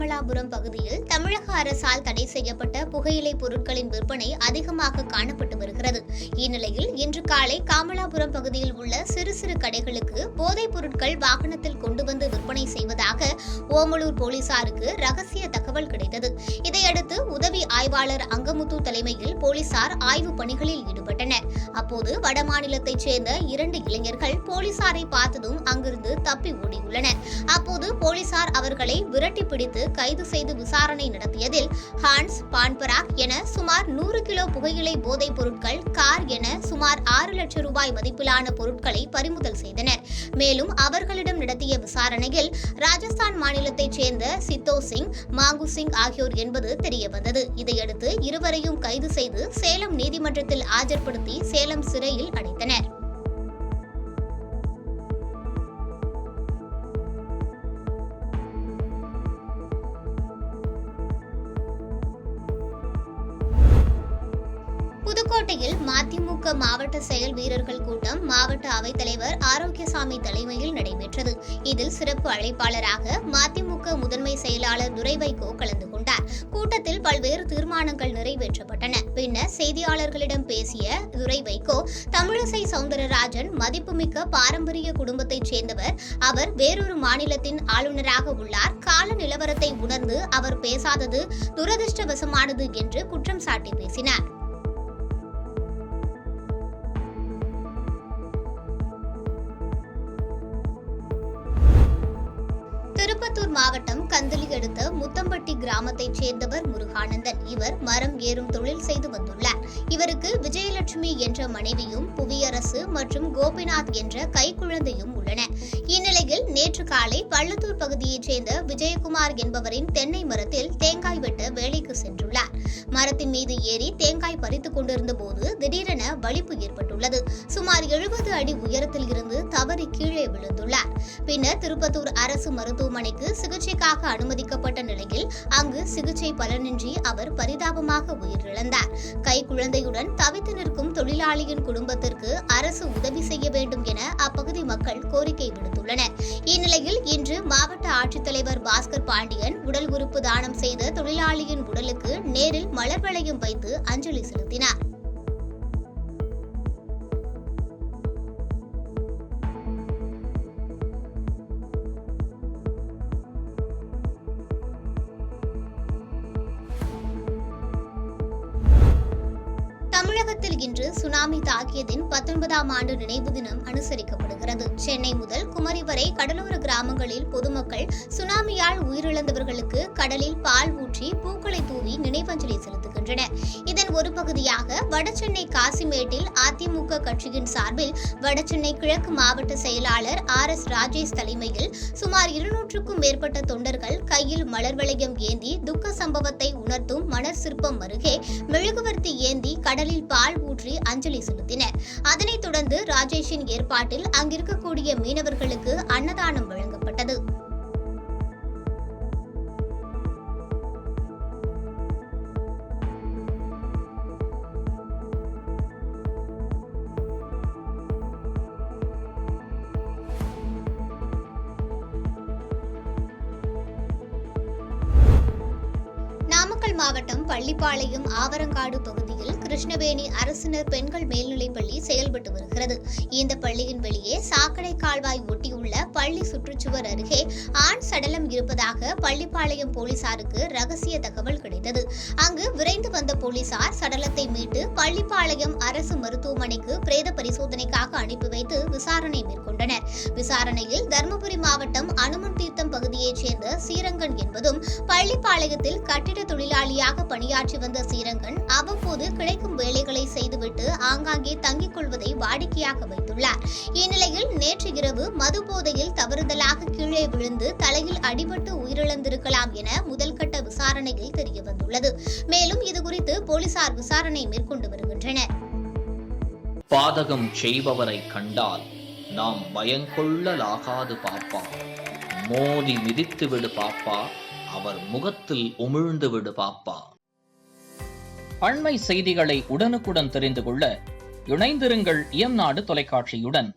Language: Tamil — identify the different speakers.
Speaker 1: காமலாபுரம் பகுதியில் தமிழக அரசால் தடை செய்யப்பட்ட புகையிலை பொருட்களின் விற்பனை அதிகமாக காணப்பட்டு வருகிறது. இந்நிலையில் இன்று காலை காமலாபுரம் பகுதியில் உள்ள சிறு சிறு கடைகளுக்கு போதைப் பொருட்கள் வாகனத்தில் கொண்டு வந்து விற்பனை செய்வதாக ஓமலூர் போலீசாருக்கு ரகசிய தகவல் கிடைத்தது. இதையடுத்து உதவி ஆய்வாளர் அங்கமுத்து தலைமையில் போலீசார் ஆய்வு பணிகளில் ஈடுபட்டனர். அப்போது வடமாநிலத்தைச் சேர்ந்த 2 இளைஞர்கள் போலீசாரை பார்த்ததும் அங்கிருந்து தப்பி ஓடியுள்ளனர். அப்போது போலீசார் அவர்களை விரட்டி பிடித்து கைது செய்து விசாரணை நடத்தியதில் ஹான்ஸ், பான்பராக் என சுமார் 100 கிலோ புகையிலை போதைப் பொருட்கள், கார் என சுமார் 6 லட்சம் ரூபாய் மதிப்பிலான பொருட்களை பறிமுதல் செய்தனர். மேலும் அவர்களிடம் நடத்திய விசாரணையில் ராஜஸ்தான் மாநிலத்தைச் சேர்ந்த சித்தோ சிங், மாங்கு சிங் ஆகியோர் என்பது தெரியவந்தது. இதையடுத்து இருவரையும் கைது செய்து சேலம் நீதிமன்றத்தில் ஆஜர்படுத்தி சேலம் சிறையில் அடைத்தனர். புதுக்கோட்டையில் மதிமுக மாவட்ட செயல் வீரர்கள் கூட்டம் மாவட்ட அவைத்தலைவர் ஆரோக்கியசாமி தலைமையில் நடைபெற்றது. இதில் சிறப்பு அழைப்பாளராக மதிமுக முதன்மை செயலாளர் துரைவைகோ கலந்து கொண்டார். கூட்டத்தில் பல்வேறு தீர்மானங்கள் நிறைவேற்றப்பட்டன. பின்னர் செய்தியாளர்களிடம் பேசிய துரைவைகோ, தமிழிசை சவுந்தரராஜன் மதிப்புமிக்க பாரம்பரிய குடும்பத்தைச் சேர்ந்தவர். அவர் வேறொரு மாநிலத்தின் ஆளுநராக உள்ளார். கால நிலவரத்தை உணர்ந்து அவர் பேசாதது துரதிருஷ்டவசமானது என்று குற்றம் சாட்டி பேசினார். திருப்பத்தூர் மாவட்டம் கந்தளி அடுத்த முத்தம்பட்டி கிராமத்தைச் சேர்ந்தவர் முருகானந்தன். இவர் மரம் ஏறும் தொழில் செய்து வந்துள்ளார். இவருக்கு விஜயலட்சுமி என்ற மனைவியும், புவியரசு மற்றும் கோபிநாத் என்ற கைக்குழந்தையும் உள்ளன. இந்நிலையில் நேற்று காலை பள்ளத்தூர் பகுதியைச் சேர்ந்த விஜயகுமார் என்பவரின் தென்னை மரத்தில் தேங்காய் வெட்ட வேலைக்கு சென்றுள்ளார். மரத்தின் மீது ஏறி தேங்காய் பறித்துக் கொண்டிருந்த போது திடீரென வலிப்பு ஏற்பட்டுள்ளது. சுமார் 70 அடி உயரத்தில் இருந்து தவறி கீழே விழுந்துள்ளார். பின்னர் திருப்பத்தூர் அரசு மருத்துவமனைக்கு சிகிச்சைக்காக அனுமதிக்கப்பட்ட நிலையில் அங்கு சிகிச்சை பலனின்றி அவர் பரிதாபமாக உயிரிழந்தார். கைக்குழந்தையுடன் தவித்து நிற்கும் தொழிலாளியின் குடும்பத்திற்கு அரசு உதவி செய்ய வேண்டும் என அப்பகுதி மக்கள் கோரிக்கை விடுத்துள்ளனர். இந்நிலையில் இன்று மாவட்ட ஆட்சித்தலைவர் பாஸ்கர் பாண்டியன் உடல் உறுப்பு தானம் செய்த தொழிலாளியின் உடலுக்கு நேரில் மலர் வளையம் வைத்து அஞ்சலி செலுத்தினார். தமிழகத்தில் இன்று சுனாமி தாக்கியதின் 19ஆம் ஆண்டு நினைவு தினம் அனுசரிக்கப்படுகிறது. சென்னை முதல் குமரி வரை கடலோர கிராமங்களில் பொதுமக்கள் சுனாமியால் உயிரிழந்தவர்களுக்கு கடலில் பால் ஊற்றி பூக்களை தூவி நினைவஞ்சலி செலுத்துகின்றனர். இதன் ஒரு பகுதியாக வடசென்னை காசிமேட்டில் அதிமுக கட்சியின் சார்பில் வடசென்னை கிழக்கு மாவட்ட செயலாளர் RS ராஜேஷ் தலைமையில் சுமார் 200க்கும் மேற்பட்ட தொண்டர்கள் கையில் மலர் வளையம் ஏந்தி துக்க சம்பவத்தை உணர்த்தும் மணர் சிற்பம் அருகே மெழுகுவர்த்தி ஏந்தி கடலில் பால் ஊற்றி அஞ்சலி செலுத்தினர். அதனைத் தொடர்ந்து ராஜேஷின் ஏற்பாட்டில் அங்கிருக்கக்கூடிய மீனவர்களுக்கு அன்னதானம் வழங்கப்பட்டது. நாமக்கல் மாவட்டம் பள்ளிப்பாளையம் ஆவரங்காடு பகுதியில் கிருஷ்ணவேணி அரசினர் பெண்கள் மேல்நிலைப்பள்ளி செயல்பட்டு வருகிறது. இந்த பள்ளியின் வெளியே சாக்கடை கால்வாய் ஒட்டியுள்ள பள்ளி சுற்றுச்சுவர் அருகே ஆண் சடலம் இருப்பதாக பள்ளிப்பாளையம் போலீசாருக்கு ரகசிய தகவல் கிடைத்தது. அங்கு விரைந்து வந்த போலீசார் சடலத்தை மீட்டு பள்ளிப்பாளையம் அரசு மருத்துவமனைக்கு பிரேத பரிசோதனைக்காக அனுப்பி வைத்து விசாரணை மேற்கொண்டனர். விசாரணையில் தருமபுரி மாவட்டம் அனுமன் தீர்த்தம் பகுதியைச் சேர்ந்த சீரங்கன் என்பதும் பள்ளிப்பாளையத்தில் கட்டிட தொழிலாளியாக பணியாற்றி வந்த சீரங்கன் அவ்வப்போது கிடைக்கும் வேலைகளை செய்துவிட்டு ஆங்காங்கே தங்கிக் கொள்வதை வாடிக்கையாக வைத்துள்ளார். இந்நிலையில் நேற்று இரவு மது போதையில் தவறுதலாக கீழே விழுந்து தலையில் அடிபட்டு உயிரிழந்திருக்கலாம் என முதல்கட்ட விசாரணையில் தெரியவந்துள்ளது. மேலும் இதுகுறித்து போலீசார் விசாரணை மேற்கொண்டு வருகின்றனர்.
Speaker 2: பாதகம் செய்பவரை கண்டால் நாம் பயங்கொள்ளலாகாது பாப்பா, மோதி மிதித்து விடு பாப்பா, அவர் முகத்தில் உமிழ்ந்து விடு பாப்பா. அண்மை செய்திகளை உடனுக்குடன் தெரிந்து கொள்ள இணைந்திருங்கள் இயம்நாடு தொலைக்காட்சியுடன்.